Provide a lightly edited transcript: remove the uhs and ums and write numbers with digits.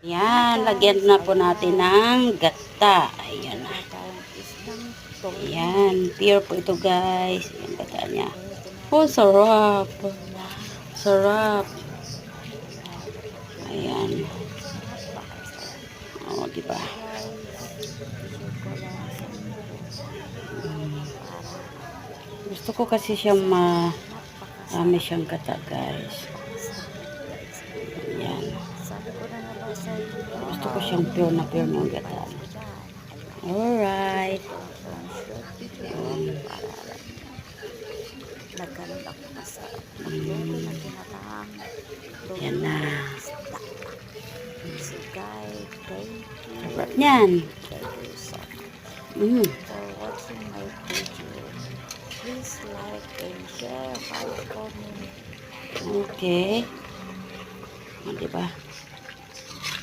Yan, lagyan na po natin ng gata. Ayan na. Ayan, pure po ito guys. Yung gata niya. Oh, sarap. Sarap. Ayan. Oh, diba? Gusto ko kasi siyang marami siyang gata guys. Ayan. Gusto ko siyang pure na gata. Alright. Yan na. Sarap niyan. For watching my video. Please like and share, comment. Okay. O, diba?